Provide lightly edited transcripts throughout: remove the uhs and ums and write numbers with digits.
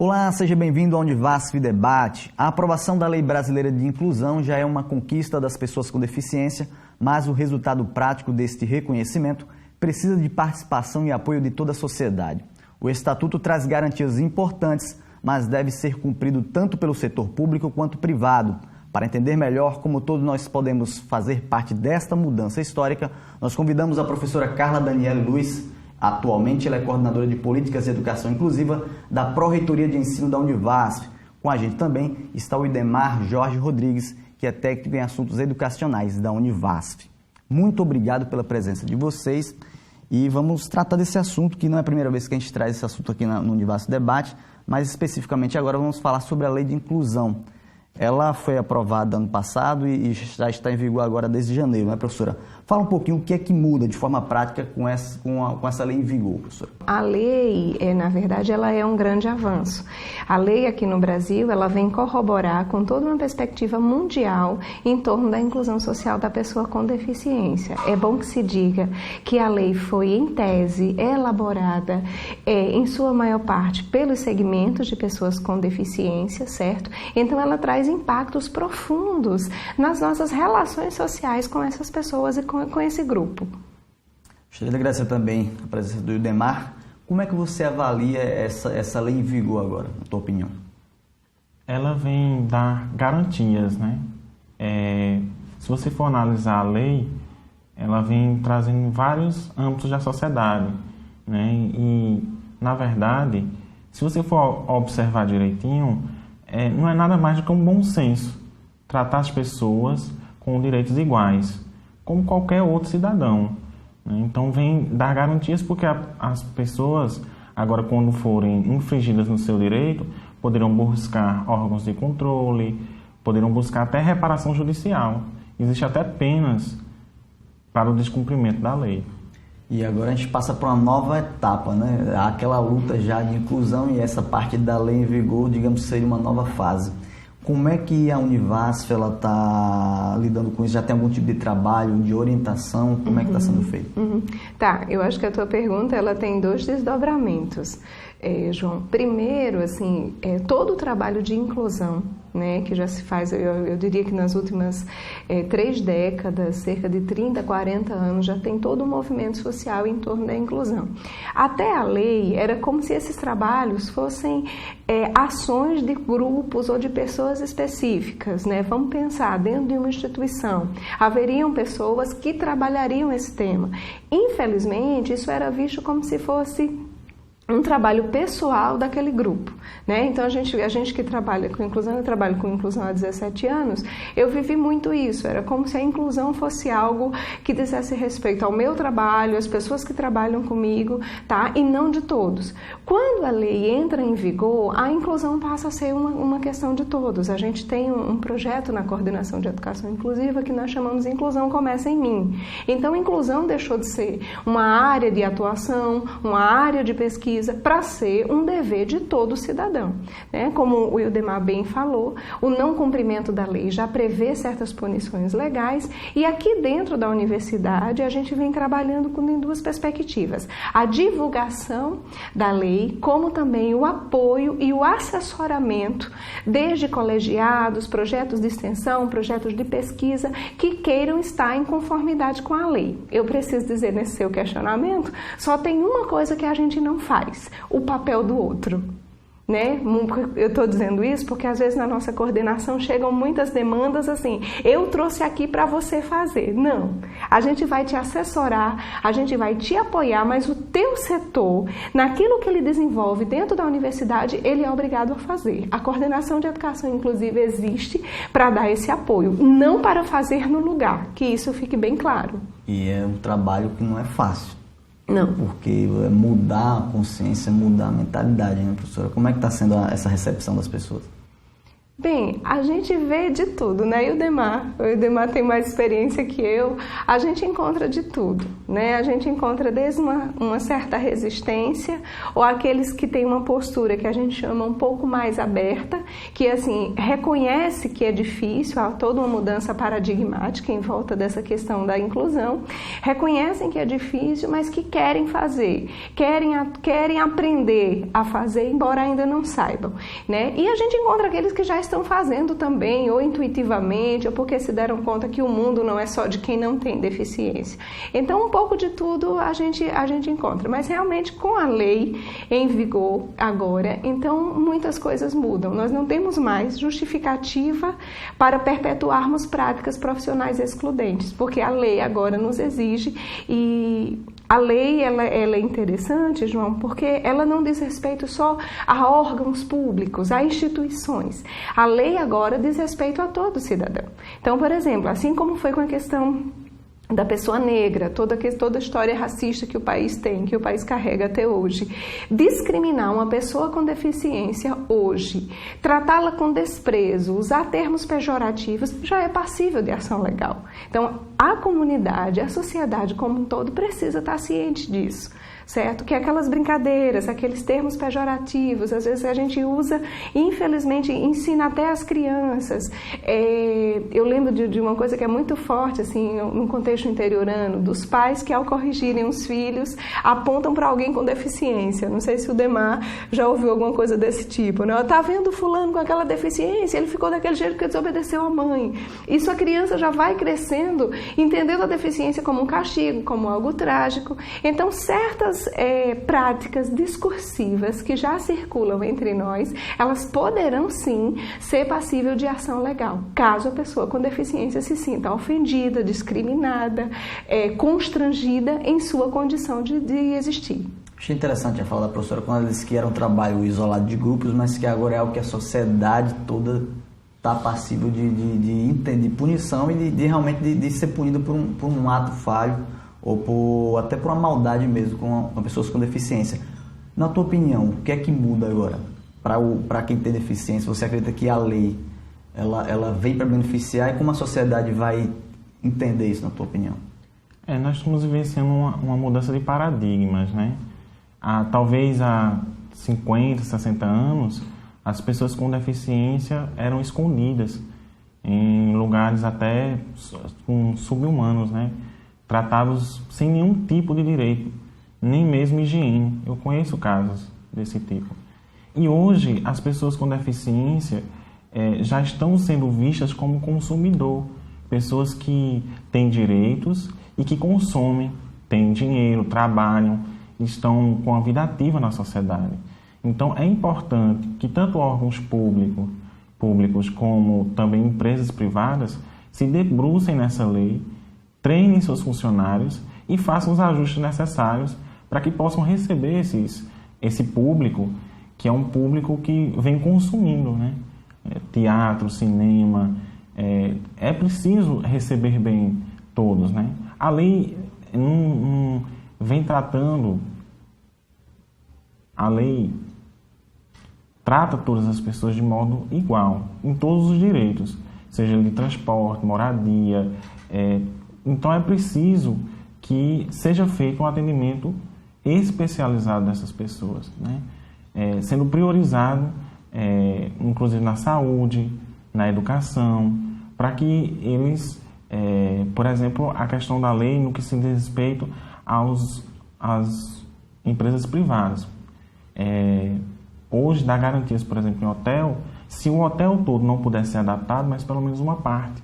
Olá, seja bem-vindo ao Univasf Debate. A aprovação da Lei Brasileira de Inclusão já é uma conquista das pessoas com deficiência, mas o resultado prático deste reconhecimento precisa de participação e apoio de toda a sociedade. O Estatuto traz garantias importantes, mas deve ser cumprido tanto pelo setor público quanto privado. Para entender melhor como todos nós podemos fazer parte desta mudança histórica, nós convidamos a professora Carla Daniele Luiz. Atualmente, ela é coordenadora de Políticas de Educação Inclusiva da Pró-Reitoria de Ensino da Univasf. Com a gente também está o Idemar Jorge Rodrigues, que é técnico em assuntos educacionais da Univasf. Muito obrigado pela presença de vocês e vamos tratar desse assunto, que não é a primeira vez que a gente traz esse assunto aqui no Univasf Debate, mas especificamente agora vamos falar sobre a Lei de Inclusão. Ela foi aprovada ano passado e já está em vigor agora desde janeiro, né, professora? Fala um pouquinho o que é que muda de forma prática com essa lei em vigor, professora. A lei, na verdade, ela é um grande avanço. A lei aqui no Brasil, ela vem corroborar com toda uma perspectiva mundial em torno da inclusão social da pessoa com deficiência. É bom que se diga que a lei foi, em tese, elaborada, em sua maior parte, pelos segmentos de pessoas com deficiência, certo? Então, ela traz impactos profundos nas nossas relações sociais com essas pessoas e com esse grupo. Gostaria de agradecer também a presença do Idemar. Como é que você avalia essa lei em vigor agora, na tua opinião? Ela vem dar garantias, né? Se você for analisar a lei, ela vem trazendo vários âmbitos da sociedade, né? E, na verdade, se você for observar direitinho, não é nada mais do que um bom senso tratar as pessoas com direitos iguais, como qualquer outro cidadão, né? Então vem dar garantias porque as pessoas, agora quando forem infringidas no seu direito, poderão buscar órgãos de controle, poderão buscar até reparação judicial. Existe até penas para o descumprimento da lei. E agora a gente passa para uma nova etapa, né? Aquela luta já de inclusão e essa parte da lei em vigor, digamos, seria uma nova fase. Como é que a Univasf está lidando com isso? Já tem algum tipo de trabalho, de orientação? Como é que está sendo feito? Tá, eu acho que a tua pergunta ela tem dois desdobramentos, João. Primeiro, assim, todo o trabalho de inclusão, né, que já se faz, eu diria que nas últimas 3 décadas, cerca de 30, 40 anos, já tem todo um movimento social em torno da inclusão. Até a lei, era como se esses trabalhos fossem ações de grupos ou de pessoas específicas, né? Vamos pensar, dentro de uma instituição, haveriam pessoas que trabalhariam esse tema. Infelizmente, isso era visto como se fosse um trabalho pessoal daquele grupo, né? Então a gente que trabalha com inclusão, eu trabalho com inclusão há 17 anos, eu vivi muito isso, era como se a inclusão fosse algo que dissesse respeito ao meu trabalho, às pessoas que trabalham comigo, tá? E não de todos. Quando a lei entra em vigor, a inclusão passa a ser uma questão de todos. A gente tem um projeto na Coordenação de Educação Inclusiva que nós chamamos de Inclusão Começa em Mim. Então, a inclusão deixou de ser uma área de atuação, uma área de pesquisa, para ser um dever de todo cidadão, né? Como o Idemar bem falou, o não cumprimento da lei já prevê certas punições legais e aqui dentro da universidade a gente vem trabalhando em 2 perspectivas. A divulgação da lei, como também o apoio e o assessoramento, desde colegiados, projetos de extensão, projetos de pesquisa, que queiram estar em conformidade com a lei. Eu preciso dizer nesse seu questionamento, só tem uma coisa que a gente não faz: o papel do outro, né? Eu estou dizendo isso porque às vezes na nossa coordenação chegam muitas demandas assim, eu trouxe aqui para você fazer. Não, a gente vai te assessorar, a gente vai te apoiar, mas o teu setor, naquilo que ele desenvolve dentro da universidade, ele é obrigado a fazer. A Coordenação de Educação Inclusiva existe para dar esse apoio, não para fazer no lugar, que isso fique bem claro. E é um trabalho que não é fácil. Não. Porque mudar a consciência, mudar a mentalidade, né, professora? Como é que está sendo essa recepção das pessoas? Bem, a gente vê de tudo, né? E o Demar tem mais experiência que eu, a gente encontra de tudo, né? A gente encontra desde uma certa resistência, ou aqueles que têm uma postura que a gente chama um pouco mais aberta, que assim, reconhece que é difícil, há toda uma mudança paradigmática em volta dessa questão da inclusão, reconhecem que é difícil, mas que querem fazer, querem aprender a fazer, embora ainda não saibam, né? E a gente encontra aqueles que já estão fazendo também, ou intuitivamente, ou porque se deram conta que o mundo não é só de quem não tem deficiência. Então, um pouco de tudo a gente encontra, mas realmente com a lei em vigor agora, então muitas coisas mudam. Nós não temos mais justificativa para perpetuarmos práticas profissionais excludentes, porque a lei agora nos exige, e a lei ela é interessante, João, porque ela não diz respeito só a órgãos públicos, a instituições. A lei agora diz respeito a todo cidadão. Então, por exemplo, assim como foi com a questão da pessoa negra, toda a história racista que o país tem, que o país carrega até hoje, discriminar uma pessoa com deficiência hoje, tratá-la com desprezo, usar termos pejorativos, já é passível de ação legal. Então, a comunidade, a sociedade como um todo precisa estar ciente disso, certo? Que aquelas brincadeiras, aqueles termos pejorativos, às vezes a gente usa, infelizmente, ensina até as crianças. Eu lembro de uma coisa que é muito forte, assim, no contexto interiorano, dos pais que, ao corrigirem os filhos, apontam para alguém com deficiência. Não sei se o Demar já ouviu alguma coisa desse tipo, né? Tá vendo fulano com aquela deficiência, ele ficou daquele jeito porque desobedeceu a mãe. Isso a criança já vai crescendo, entendendo a deficiência como um castigo, como algo trágico. Então, certas práticas discursivas que já circulam entre nós, elas poderão sim ser passível de ação legal, caso a pessoa com deficiência se sinta ofendida, discriminada, constrangida em sua condição de existir. Achei interessante a fala da professora quando ela disse que era um trabalho isolado de grupos, mas que agora é algo que a sociedade toda está passível de punição e de realmente de ser punido por um ato falho, ou até por uma maldade mesmo com pessoas com deficiência. Na tua opinião, o que é que muda agora para quem tem deficiência? Você acredita que a lei ela vem para beneficiar, e como a sociedade vai entender isso, na tua opinião? Nós estamos vivenciando uma mudança de paradigmas, né? Talvez há 50, 60 anos, as pessoas com deficiência eram escondidas em lugares até subhumanos, né? Tratados sem nenhum tipo de direito, nem mesmo higiene. Eu conheço casos desse tipo. E hoje, as pessoas com deficiência já estão sendo vistas como consumidor, pessoas que têm direitos e que consomem, têm dinheiro, trabalham, estão com a vida ativa na sociedade. Então, é importante que tanto órgãos públicos como também empresas privadas se debrucem nessa lei, treinem seus funcionários e façam os ajustes necessários para que possam receber esse público, que é um público que vem consumindo, né? Teatro, cinema, é preciso receber bem todos, né? A lei não vem tratando, a lei trata todas as pessoas de modo igual, em todos os direitos, seja de transporte, moradia. Então é preciso que seja feito um atendimento especializado dessas pessoas, né? Sendo priorizado, inclusive na saúde, na educação, para que eles, por exemplo, a questão da lei no que se diz respeito às empresas privadas. Hoje dá garantias, por exemplo, em hotel, se o hotel todo não puder ser adaptado, mas pelo menos uma parte.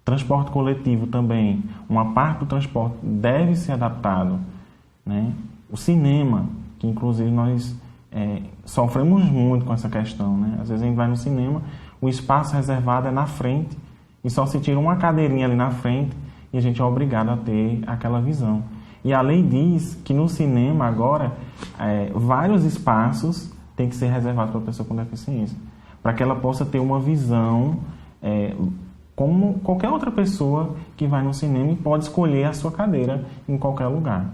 Transporte coletivo também, uma parte do transporte deve ser adaptado, né? O cinema, que inclusive nós sofremos muito com essa questão, né? Às vezes a gente vai no cinema, o espaço reservado é na frente e só se tira uma cadeirinha ali na frente e a gente é obrigado a ter aquela visão. E a lei diz que no cinema agora vários espaços têm que ser reservados para a pessoa com deficiência, para que ela possa ter uma visão como qualquer outra pessoa que vai no cinema e pode escolher a sua cadeira em qualquer lugar.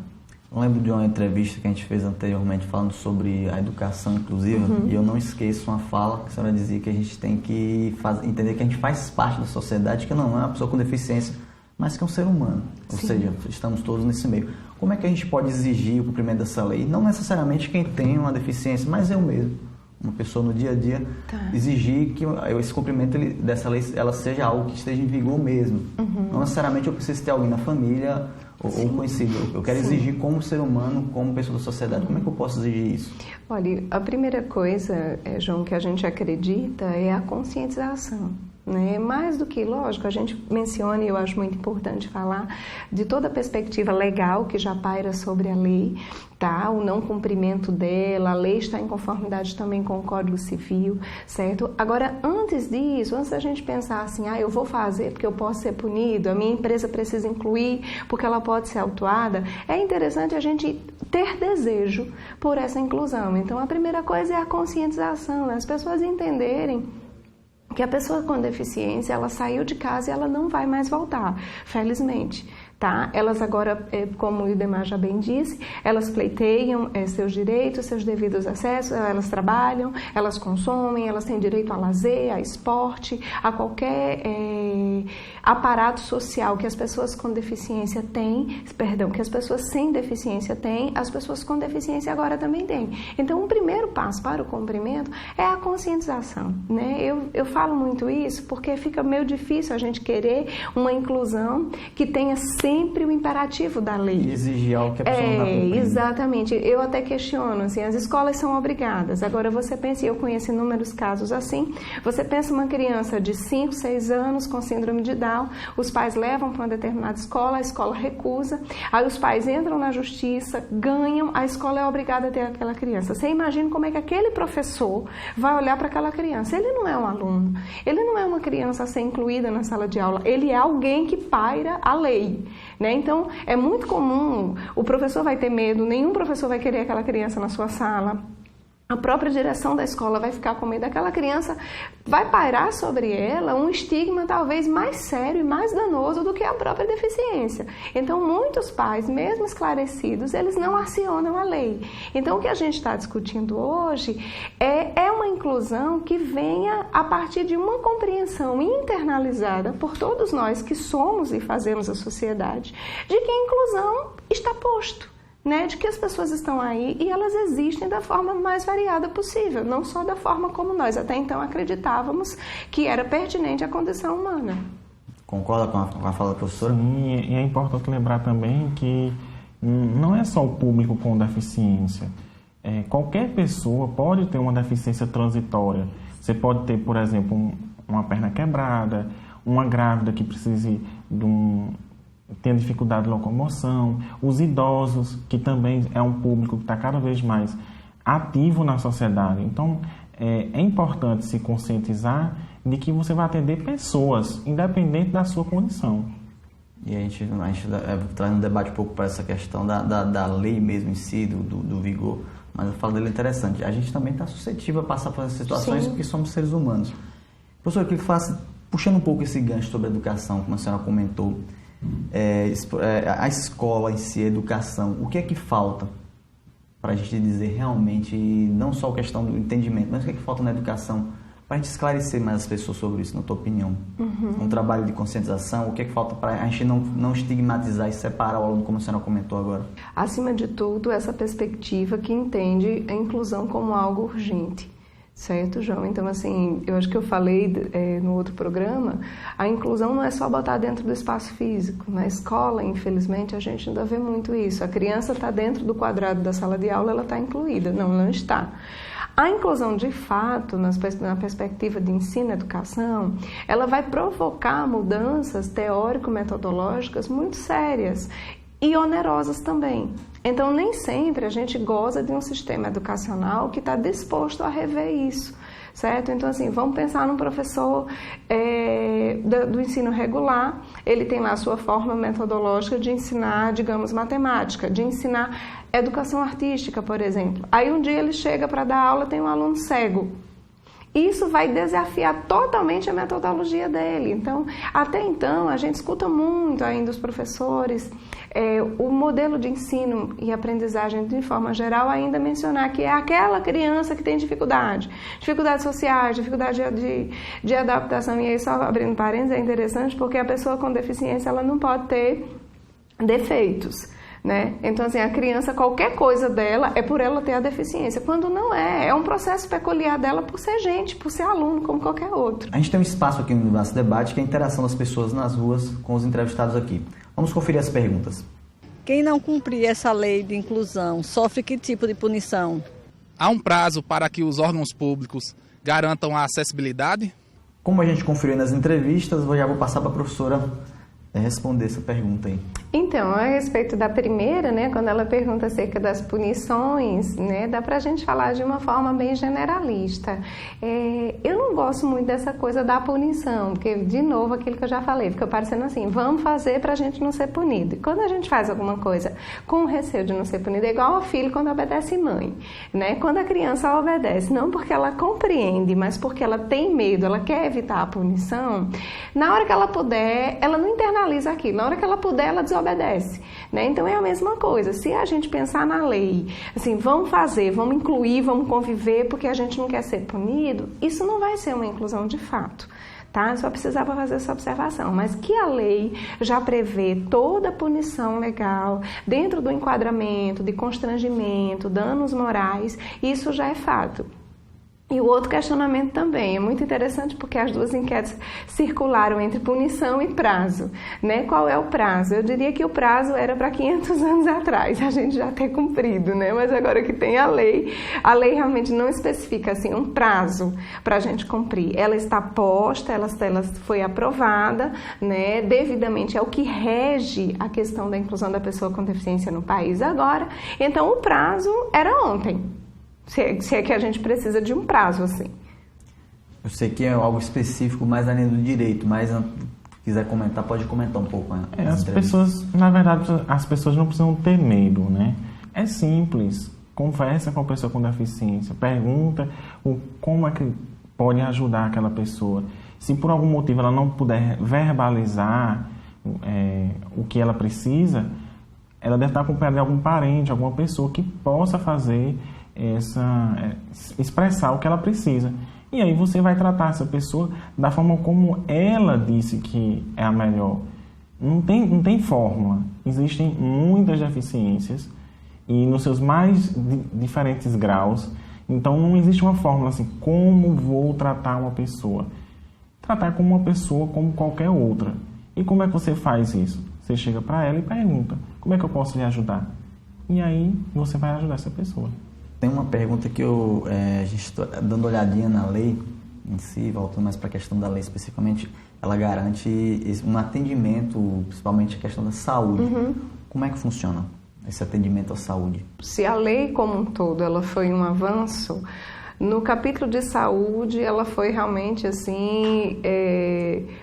Eu lembro de uma entrevista que a gente fez anteriormente falando sobre a educação inclusiva, e eu não esqueço uma fala que a senhora dizia que a gente tem que entender que a gente faz parte da sociedade, que não é uma pessoa com deficiência, mas que é um ser humano. Ou seja, estamos todos nesse meio. Como é que a gente pode exigir o cumprimento dessa lei? Não necessariamente quem tem uma deficiência, mas eu mesmo, uma pessoa no dia a dia, exigir que esse cumprimento dessa lei ela seja algo que esteja em vigor mesmo. Não necessariamente eu preciso ter alguém na família ou conhecido. Eu quero exigir como ser humano, como pessoa da sociedade. Como é que eu posso exigir isso? Olha, a primeira coisa, João, que a gente acredita é a conscientização. Né? Mais do que, lógico, a gente menciona, e eu acho muito importante falar, de toda a perspectiva legal que já paira sobre a lei, tá? O não cumprimento dela, a lei está em conformidade também com o Código Civil, certo? Agora, antes disso, antes da gente pensar assim, eu vou fazer porque eu posso ser punido, a minha empresa precisa incluir porque ela pode ser autuada, é interessante a gente ter desejo por essa inclusão. Então, a primeira coisa é a conscientização, né? As pessoas entenderem que a pessoa com deficiência, ela saiu de casa e ela não vai mais voltar, felizmente. Tá? Elas agora, como o Idemar já bem disse, elas pleiteiam seus direitos, seus devidos acessos, elas trabalham, elas consomem, elas têm direito a lazer, a esporte, a qualquer aparato social que as pessoas com deficiência têm, que as pessoas sem deficiência têm, as pessoas com deficiência agora também têm. Então, o primeiro passo para o cumprimento é a conscientização, né? Eu falo muito isso porque fica meio difícil a gente querer uma inclusão que tenha sempre o imperativo da lei. E exigir algo que a pessoa não está cumprindo. Exatamente. Eu até questiono, assim, as escolas são obrigadas. Agora, você pensa, e eu conheço inúmeros casos assim, você pensa uma criança de 5, 6 anos com síndrome de Down, os pais levam para uma determinada escola, a escola recusa, aí os pais entram na justiça, ganham, a escola é obrigada a ter aquela criança. Você imagina como é que aquele professor vai olhar para aquela criança? Ele não é um aluno, ele não é uma criança a ser incluída na sala de aula, ele é alguém que paira a lei. Né? Então, é muito comum, o professor vai ter medo, nenhum professor vai querer aquela criança na sua sala. A própria direção da escola vai ficar com medo daquela criança, vai pairar sobre ela um estigma talvez mais sério e mais danoso do que a própria deficiência. Então, muitos pais, mesmo esclarecidos, eles não acionam a lei. Então, o que a gente está discutindo hoje é uma inclusão que venha a partir de uma compreensão internalizada por todos nós que somos e fazemos a sociedade, de que a inclusão está posto. Né, de que as pessoas estão aí e elas existem da forma mais variada possível, não só da forma como nós até então acreditávamos que era pertinente à condição humana. Concorda com a fala da professora? Sim, e é importante lembrar também que não é só o público com deficiência. Qualquer pessoa pode ter uma deficiência transitória. Você pode ter, por exemplo, uma perna quebrada, uma grávida que precise tem dificuldade de locomoção, os idosos, que também é um público que está cada vez mais ativo na sociedade. Então, é importante se conscientizar de que você vai atender pessoas, independente da sua condição. E a gente traz um debate um pouco para essa questão da lei mesmo em si, do vigor, mas eu falo dele interessante. A gente também está suscetível a passar por essas situações porque somos seres humanos. Professor, eu queria que faça, puxando um pouco esse gancho sobre a educação, como a senhora comentou, a escola em si, a educação, o que é que falta para a gente dizer realmente, não só a questão do entendimento, mas o que é que falta na educação para a gente esclarecer mais as pessoas sobre isso, na tua opinião? Um trabalho de conscientização, o que é que falta para a gente não estigmatizar e separar o aluno, como a senhora comentou agora? Acima de tudo, essa perspectiva que entende a inclusão como algo urgente. Certo, João? Então, assim, eu acho que eu falei no outro programa, a inclusão não é só botar dentro do espaço físico. Na escola, infelizmente, a gente ainda vê muito isso. A criança está dentro do quadrado da sala de aula, ela está incluída. Não está. A inclusão, de fato, na perspectiva de ensino e educação, ela vai provocar mudanças teórico-metodológicas muito sérias e onerosas também. Então, nem sempre a gente goza de um sistema educacional que está disposto a rever isso, certo? Então, assim, vamos pensar num professor do ensino regular, ele tem lá a sua forma metodológica de ensinar, digamos, matemática, de ensinar educação artística, por exemplo. Aí, um dia ele chega para dar aula, tem um aluno cego. Isso vai desafiar totalmente a metodologia dele. Então, até então, a gente escuta muito ainda os professores, o modelo de ensino e aprendizagem de forma geral ainda mencionar que é aquela criança que tem dificuldades sociais, dificuldade de adaptação. E aí, só abrindo parênteses, é interessante porque a pessoa com deficiência ela não pode ter defeitos. Né? Então, assim, a criança, qualquer coisa dela é por ela ter a deficiência, quando não é um processo peculiar dela por ser gente, por ser aluno, como qualquer outro. A gente tem um espaço aqui no nosso debate que é a interação das pessoas nas ruas com os entrevistados aqui. Vamos conferir as perguntas. Quem não cumprir essa lei de inclusão sofre que tipo de punição? Há um prazo para que os órgãos públicos garantam a acessibilidade? Como a gente conferiu nas entrevistas, eu já vou passar para a professora responder essa pergunta aí. Então, a respeito da primeira, né, quando ela pergunta acerca das punições, né, dá pra gente falar de uma forma bem generalista. Eu não gosto muito dessa coisa da punição, porque, de novo, aquilo que eu já falei, fica parecendo assim, vamos fazer pra gente não ser punido. E quando a gente faz alguma coisa com receio de não ser punido, é igual ao filho quando obedece mãe, né? Quando a criança obedece, não porque ela compreende, mas porque ela tem medo, ela quer evitar a punição, na hora que ela puder, ela não internaliza aquilo, na hora que ela puder, ela desobedece, né? Então é a mesma coisa, se a gente pensar na lei, assim, vamos fazer, vamos incluir, vamos conviver porque a gente não quer ser punido, isso não vai ser uma inclusão de fato, tá? Só precisava fazer essa observação, mas que a lei já prevê toda a punição legal dentro do enquadramento, de constrangimento, danos morais, isso já é fato. E o outro questionamento também é muito interessante porque as duas enquetes circularam entre punição e prazo, né? Qual é o prazo? Eu diria que o prazo era para 500 anos atrás, a gente já ter cumprido, né? Mas agora que tem a lei realmente não especifica assim um prazo para a gente cumprir. Ela está posta, ela foi aprovada, né? Devidamente é o que rege a questão da inclusão da pessoa com deficiência no país agora. Então o prazo era ontem. Se é que a gente precisa de um prazo, assim. Eu sei que é algo específico mais na linha do direito, mas se quiser comentar, pode comentar um pouco. As pessoas, na verdade, as pessoas não precisam ter medo, né? É simples. Conversa com a pessoa com deficiência, pergunta como é que pode ajudar aquela pessoa. Se por algum motivo ela não puder verbalizar o que ela precisa, ela deve estar acompanhada de algum parente, alguma pessoa que possa fazer expressar o que ela precisa. E aí você vai tratar essa pessoa da forma como ela disse que é a melhor. Não tem fórmula. Existem muitas deficiências e nos seus mais diferentes graus. Então não existe uma fórmula assim, como vou tratar uma pessoa. Tratar como uma pessoa como qualquer outra. E como é que você faz isso? Você chega para ela e pergunta, como é que eu posso lhe ajudar? E aí você vai ajudar essa pessoa. Tem uma pergunta que a gente está dando olhadinha na lei em si, voltando mais para a questão da lei especificamente, ela garante um atendimento, principalmente a questão da saúde. Uhum. Como é que funciona esse atendimento à saúde? Se a lei como um todo ela foi um avanço, no capítulo de saúde ela foi realmente assim,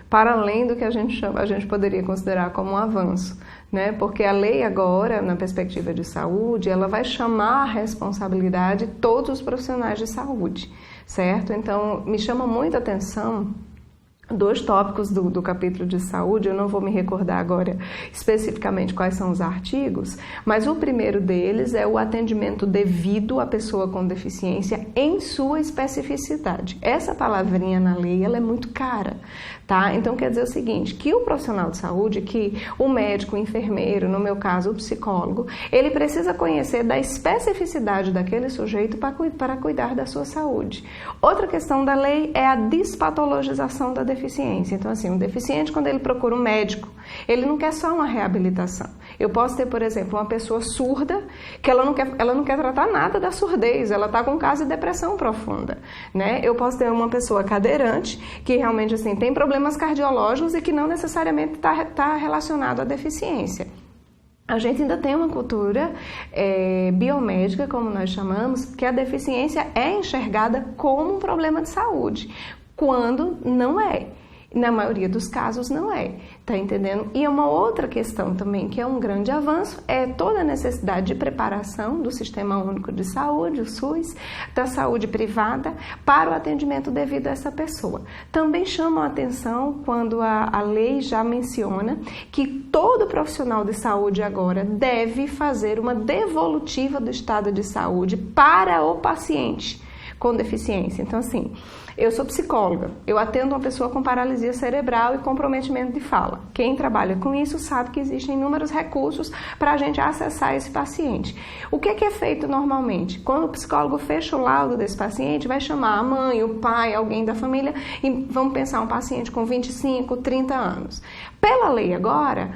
para além do que a gente poderia considerar como um avanço. Né? Porque a lei agora, na perspectiva de saúde, ela vai chamar a responsabilidade todos os profissionais de saúde, certo? Então, me chama muita atenção dois tópicos do capítulo de saúde, eu não vou me recordar agora especificamente quais são os artigos, mas o primeiro deles é o atendimento devido à pessoa com deficiência em sua especificidade. Essa palavrinha na lei, ela é muito cara, tá? Então quer dizer o seguinte, que o profissional de saúde, que o médico, o enfermeiro, no meu caso o psicólogo, ele precisa conhecer da especificidade daquele sujeito para cuidar da sua saúde. Outra questão da lei é a despatologização da deficiência. Então, assim, um deficiente, quando ele procura um médico, ele não quer só uma reabilitação. Eu posso ter, por exemplo, uma pessoa surda que ela não quer tratar nada da surdez, ela está com um caso de depressão profunda, né? Eu posso ter uma pessoa cadeirante que realmente, assim, tem problemas cardiológicos e que não necessariamente está relacionado à deficiência. A gente ainda tem uma cultura biomédica, como nós chamamos, que a deficiência é enxergada como um problema de saúde, quando não é. Na maioria dos casos não é. Tá entendendo? E uma outra questão também, que é um grande avanço, é toda a necessidade de preparação do Sistema Único de Saúde, o SUS, da saúde privada, para o atendimento devido a essa pessoa. Também chama a atenção quando a lei já menciona que todo profissional de saúde agora deve fazer uma devolutiva do estado de saúde para o paciente com deficiência. Então, assim, eu sou psicóloga, eu atendo uma pessoa com paralisia cerebral e comprometimento de fala. Quem trabalha com isso sabe que existem inúmeros recursos para a gente acessar esse paciente. O que é feito normalmente? Quando o psicólogo fecha o laudo desse paciente, vai chamar a mãe, o pai, alguém da família e vamos pensar um paciente com 25, 30 anos. Pela lei agora,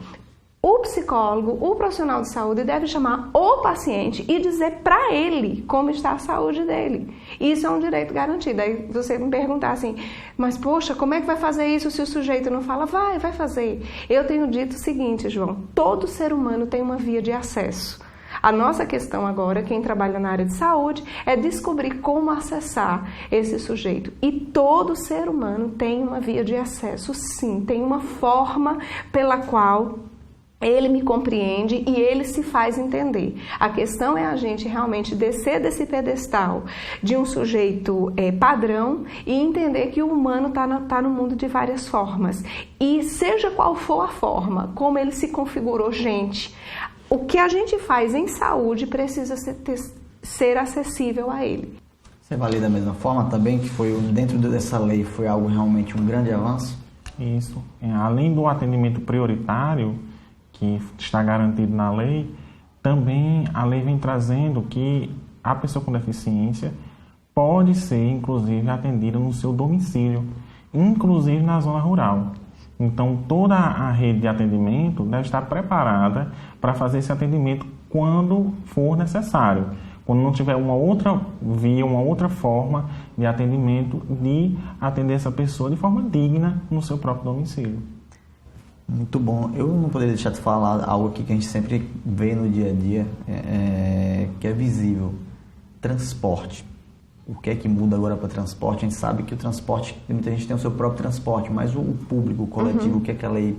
o psicólogo, o profissional de saúde deve chamar o paciente e dizer para ele como está a saúde dele. Isso é um direito garantido. Aí você me perguntar assim, mas poxa, como é que vai fazer isso se o sujeito não fala? Vai fazer. Eu tenho dito o seguinte, João, todo ser humano tem uma via de acesso. A nossa questão agora, quem trabalha na área de saúde, é descobrir como acessar esse sujeito. E todo ser humano tem uma via de acesso, sim, tem uma forma pela qual ele me compreende e ele se faz entender. A questão é a gente realmente descer desse pedestal de um sujeito padrão e entender que o humano está no mundo de várias formas. E seja qual for a forma, como ele se configurou, gente, o que a gente faz em saúde precisa ser acessível a ele. Você avalia da mesma forma também que foi dentro dessa lei foi algo realmente um grande avanço? Isso. Além do atendimento prioritário, que está garantido na lei, também a lei vem trazendo que a pessoa com deficiência pode ser, inclusive, atendida no seu domicílio, inclusive na zona rural. Então, toda a rede de atendimento deve estar preparada para fazer esse atendimento quando for necessário, quando não tiver uma outra via, uma outra forma de atendimento, de atender essa pessoa de forma digna no seu próprio domicílio. Muito bom. Eu não poderia deixar de falar algo aqui que a gente sempre vê no dia a dia, que é visível. Transporte. O que é que muda agora para transporte? A gente sabe que o transporte, muita gente tem o seu próprio transporte, mas o público, o coletivo, o que é que a lei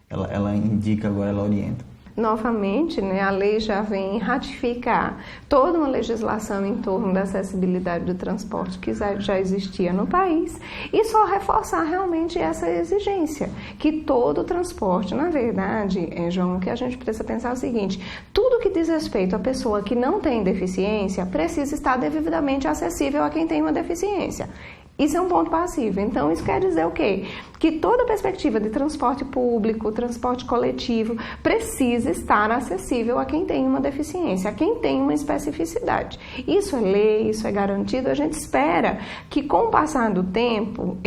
ela indica agora, ela orienta? Novamente, né, a lei já vem ratificar toda uma legislação em torno da acessibilidade do transporte que já existia no país e só reforçar realmente essa exigência, que todo o transporte, na verdade, João, o que a gente precisa pensar é o seguinte, tudo que diz respeito à pessoa que não tem deficiência precisa estar devidamente acessível a quem tem uma deficiência. Isso é um ponto passivo. Então, isso quer dizer o quê? Que toda perspectiva de transporte público, transporte coletivo, precisa estar acessível a quem tem uma deficiência, a quem tem uma especificidade. Isso é lei, isso é garantido. A gente espera que, com o passar do tempo,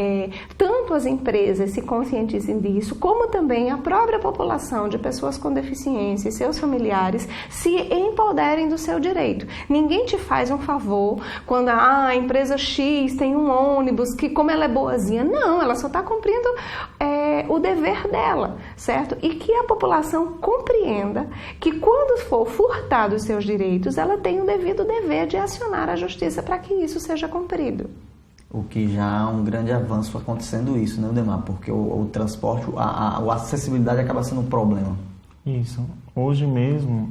tanto as empresas se conscientizem disso, como também a própria população de pessoas com deficiência e seus familiares se empoderem do seu direito. Ninguém te faz um favor quando a empresa X tem um ônibus que, como ela é boazinha, não, ela só está cumprindo o dever dela, certo? E que a população compreenda que quando for furtado os seus direitos, ela tem o devido dever de acionar a justiça para que isso seja cumprido. O que já é um grande avanço acontecendo isso, né, Demar? Porque o transporte, a acessibilidade acaba sendo um problema. Isso. Hoje mesmo,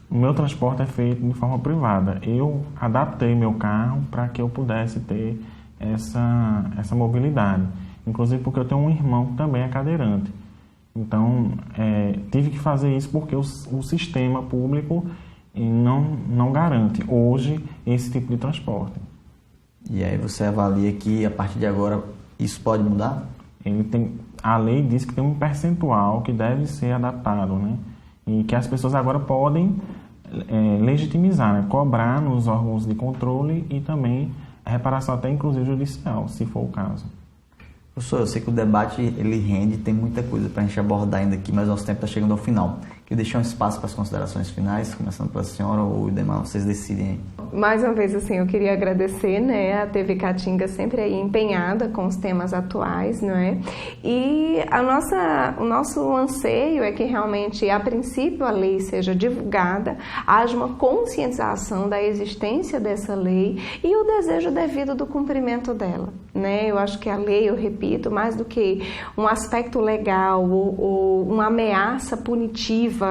o meu transporte é feito de forma privada. Eu adaptei meu carro para que eu pudesse ter essa mobilidade. Inclusive porque eu tenho um irmão que também é cadeirante. Então, tive que fazer isso porque o sistema público não garante hoje esse tipo de transporte. E aí você avalia que a partir de agora isso pode mudar? A lei diz que tem um percentual que deve ser adaptado, né? E que as pessoas agora podem legitimizar, né? Cobrar nos órgãos de controle e também reparação até inclusive judicial, se for o caso. Professor, eu sei que o debate ele rende, tem muita coisa para a gente abordar ainda aqui, mas nosso tempo está chegando ao final. Queria deixar um espaço para as considerações finais, começando pela senhora ou o Idemar, vocês decidem aí. Mais uma vez, assim, eu queria agradecer, né, a TV Caatinga sempre aí empenhada com os temas atuais, não é? E o nosso anseio é que realmente, a princípio, a lei seja divulgada, haja uma conscientização da existência dessa lei e o desejo devido do cumprimento dela, né? Eu acho que a lei, eu repito, mais do que um aspecto legal ou uma ameaça punitiva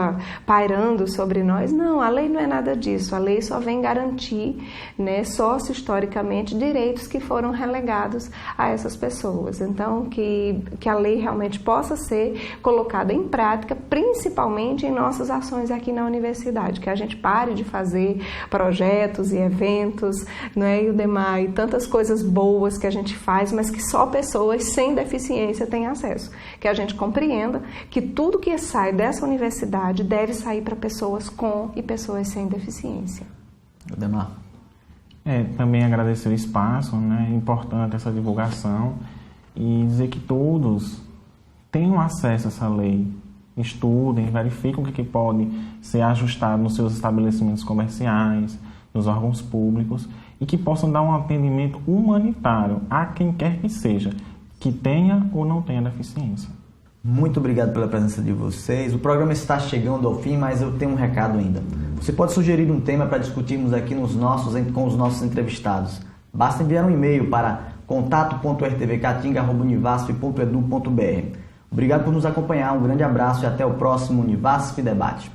pairando sobre nós, não, a lei não é nada disso, a lei só vem garantir, né, socio-historicamente, direitos que foram relegados a essas pessoas. Então, que a lei realmente possa ser colocada em prática, principalmente em nossas ações aqui na universidade, que a gente pare de fazer projetos e eventos, né, e o demais, e tantas coisas boas que a gente faz, mas que só pessoas sem deficiência têm acesso. Que a gente compreenda que tudo que sai dessa universidade deve sair para pessoas com e pessoas sem deficiência. Idemar. Também agradecer o espaço, né? É importante essa divulgação e dizer que todos tenham acesso a essa lei, estudem, verifiquem o que pode ser ajustado nos seus estabelecimentos comerciais, nos órgãos públicos e que possam dar um atendimento humanitário a quem quer que seja, que tenha ou não tenha deficiência. Muito obrigado pela presença de vocês. O programa está chegando ao fim, mas eu tenho um recado ainda. Você pode sugerir um tema para discutirmos aqui com os nossos entrevistados. Basta enviar um e-mail para contato.rtvcatinga@univasf.edu.br. Obrigado por nos acompanhar, um grande abraço e até o próximo Univasf Debate.